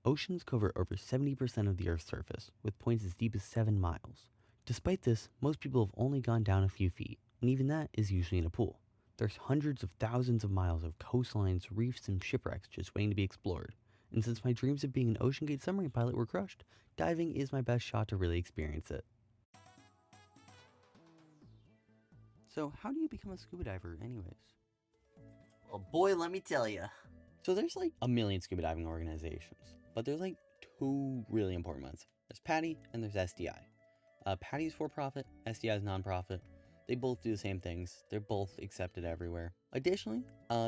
Oceans cover over 70% of the Earth's surface, with points as deep as 7 miles. Despite this, most people have only gone down a few feet, and even that is usually in a pool. There's hundreds of thousands of miles of coastlines, reefs, and shipwrecks just waiting to be explored. And since my dreams of being an OceanGate submarine pilot were crushed, diving is my best shot to really experience it. So, how do you become a scuba diver, anyways? Well, boy, let me tell you. So, there's like a million scuba diving organizations, but there's like two really important ones. There's PADI and there's SDI. PADI is for profit, SDI is non-profit. They both do the same things. They're both accepted everywhere. Additionally,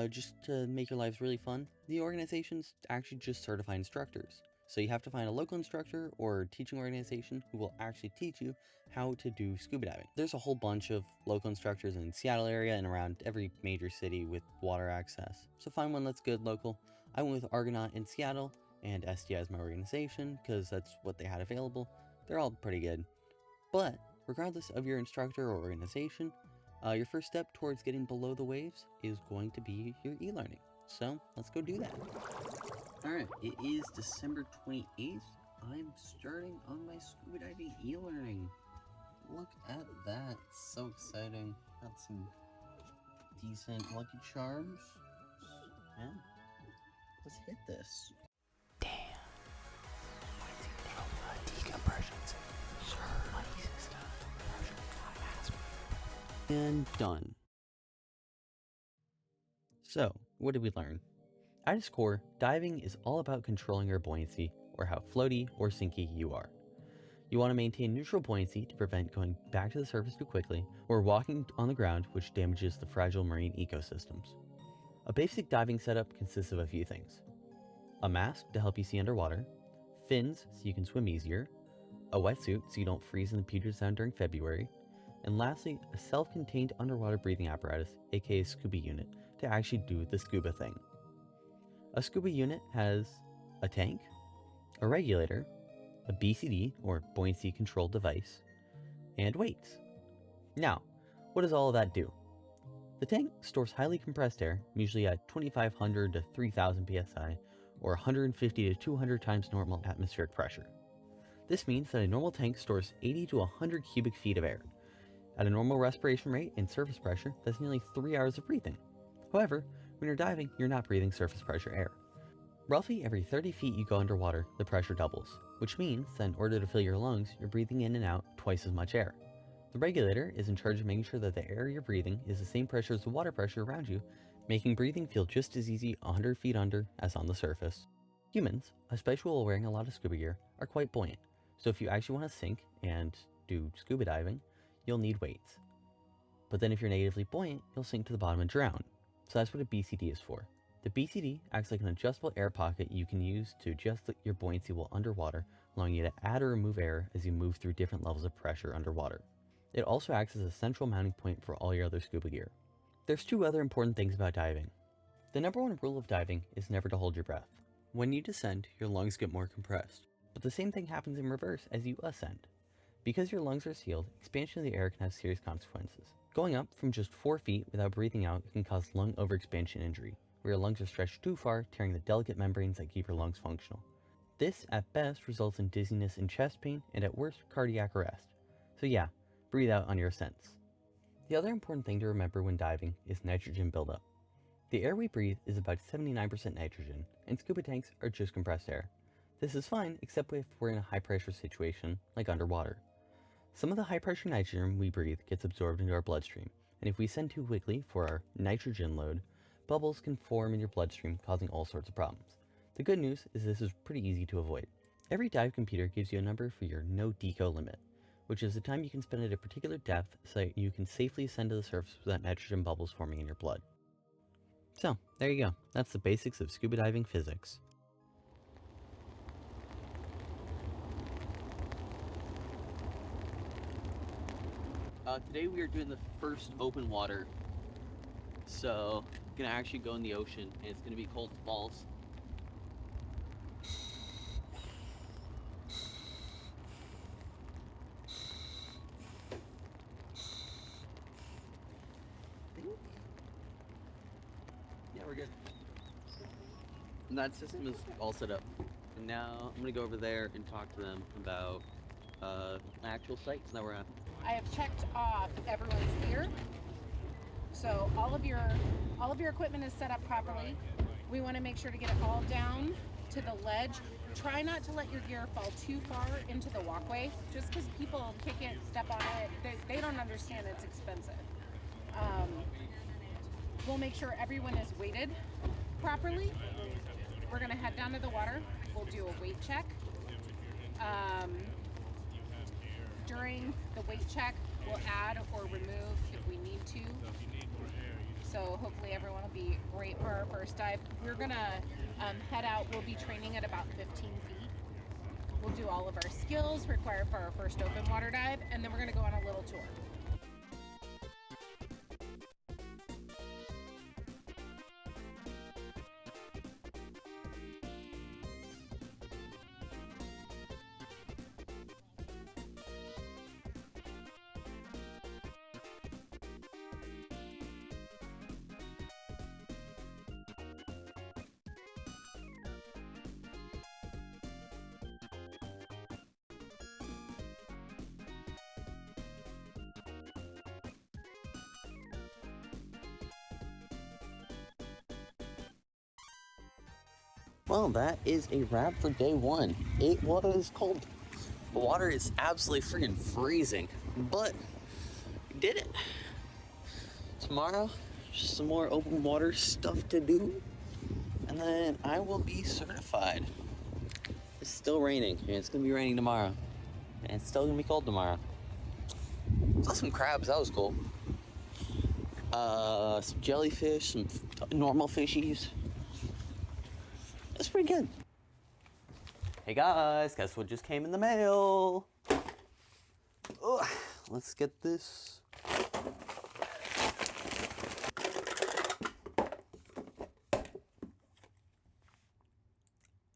just to make your lives really fun, the organizations actually just certify instructors. So you have to find a local instructor or teaching organization who will actually teach you how to do scuba diving. There's a whole bunch of local instructors in the Seattle area and around every major city with water access. So find one that's good local. I went with Argonaut in Seattle, and SDI is my organization because that's what they had available. They're all pretty good. But regardless of your instructor or organization, your first step towards getting below the waves is going to be your e-learning. So let's go do that. Alright, it is December 28th. I'm starting on my scuba diving e-learning. Look at that, it's so exciting. Got some decent Lucky Charms. Yeah, let's hit this. Damn. Decompressions. And done. So, what did we learn? At its core, diving is all about controlling your buoyancy, or how floaty or sinky you are. You want to maintain neutral buoyancy to prevent going back to the surface too quickly, or walking on the ground, which damages the fragile marine ecosystems. A basic diving setup consists of a few things: a mask to help you see underwater, fins so you can swim easier, a wetsuit so you don't freeze in the Puget Sound during February, and lastly, a self-contained underwater breathing apparatus, aka scuba unit, to actually do the scuba thing. A scuba unit has a tank, a regulator, a BCD, or buoyancy control device, and weights. Now, what does all of that do? The tank stores highly compressed air, usually at 2500 to 3000 psi, or 150 to 200 times normal atmospheric pressure. This means that a normal tank stores 80 to 100 cubic feet of air. At a normal respiration rate and surface pressure, that's nearly 3 hours of breathing. However, when you're diving, you're not breathing surface pressure air. Roughly every 30 feet you go underwater, the pressure doubles, which means that in order to fill your lungs, you're breathing in and out twice as much air. The regulator is in charge of making sure that the air you're breathing is the same pressure as the water pressure around you, making breathing feel just as easy 100 feet under as on the surface. Humans, especially while wearing a lot of scuba gear, are quite buoyant, so if you actually want to sink and do scuba diving, you'll need weights. But then if you're negatively buoyant, you'll sink to the bottom and drown. So that's what a BCD is for. The BCD acts like an adjustable air pocket you can use to adjust your buoyancy while underwater, allowing you to add or remove air as you move through different levels of pressure underwater. It also acts as a central mounting point for all your other scuba gear. There's two other important things about diving. The number one rule of diving is never to hold your breath. When you descend, your lungs get more compressed, but the same thing happens in reverse as you ascend. Because your lungs are sealed, expansion of the air can have serious consequences. Going up from just 4 feet without breathing out can cause lung overexpansion injury, where your lungs are stretched too far, tearing the delicate membranes that keep your lungs functional. This, at best, results in dizziness and chest pain, and at worst, cardiac arrest. So yeah, breathe out on your ascents. The other important thing to remember when diving is nitrogen buildup. The air we breathe is about 79% nitrogen, and scuba tanks are just compressed air. This is fine, except if we're in a high pressure situation, like underwater. Some of the high pressure nitrogen we breathe gets absorbed into our bloodstream, and if we ascend too quickly for our nitrogen load, bubbles can form in your bloodstream, causing all sorts of problems. The good news is this is pretty easy to avoid. Every dive computer gives you a number for your no deco limit, which is the time you can spend at a particular depth so that you can safely ascend to the surface without nitrogen bubbles forming in your blood. So, there you go. That's the basics of scuba diving physics. Today we are doing the first open water, so gonna actually go in the ocean, and it's gonna be cold as balls. Yeah, we're good. And that system is all set up. now I'm gonna go over there and talk to them about actual sites that we're at. I have checked off everyone's gear. So all of your equipment is set up properly. We want to make sure to get it all down to the ledge. Try not to let your gear fall too far into the walkway, just because people kick it, step on it. They don't understand it's expensive. We'll make sure everyone is weighted properly. We're gonna head down to the water. We'll do a weight check. During the weight check, we'll add or remove if we need to. So hopefully everyone will be great for our first dive. We're gonna head out. We'll be training at about 15 feet. We'll do all of our skills required for our first open water dive, and then we're gonna go on a little tour. Well, that is a wrap for day one. It was cold. The water is absolutely freaking freezing, but we did it. Tomorrow, just some more open water stuff to do, and then I will be certified. It's still raining, and it's gonna be raining tomorrow, and it's still gonna be cold tomorrow. Saw some crabs, that was cool. Some jellyfish, some normal fishies. That's pretty good. Hey guys, guess what just came in the mail? Ugh, let's get this.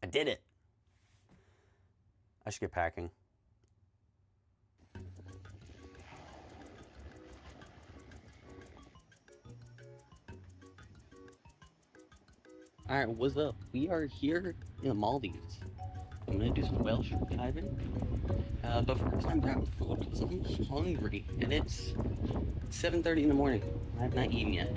I did it. I should get packing. Alright, what's up? We are here in the Maldives. I'm gonna do some whale shark diving. But first I'm grabbing food because I'm hungry. And it's 7:30 in the morning. I have not eaten yet.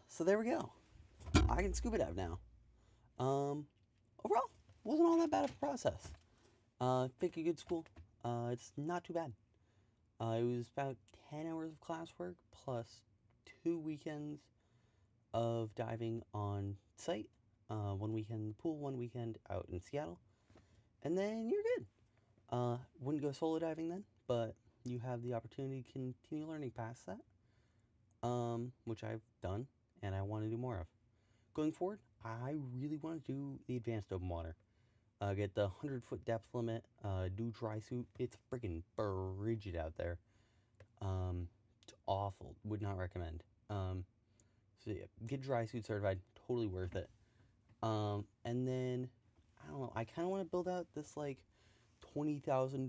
So there we go. I can scuba dive now. Overall, wasn't all that bad of a process. Pick a good school. It's not too bad. It was about 10 hours of classwork plus 2 weekends of diving on site. 1 weekend in the pool, 1 weekend out in Seattle. And then you're good. Wouldn't go solo diving then, but you have the opportunity to continue learning past that. Which I've done and I want to do more of. Going forward, I really want to do the advanced open water. Get the 100-foot depth limit, do dry suit. It's freaking frigid out there. It's awful. Would not recommend. So yeah, get dry suit certified. Totally worth it. And then, I don't know, I kind of want to build out this like $20,000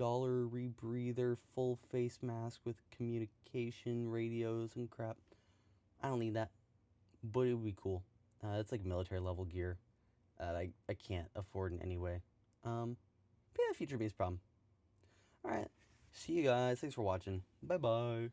rebreather full face mask with communication radios and crap. I don't need that, but it would be cool. It's like military level gear that I can't afford in any way. But yeah, future beast problem. Alright, see you guys. Thanks for watching. Bye bye.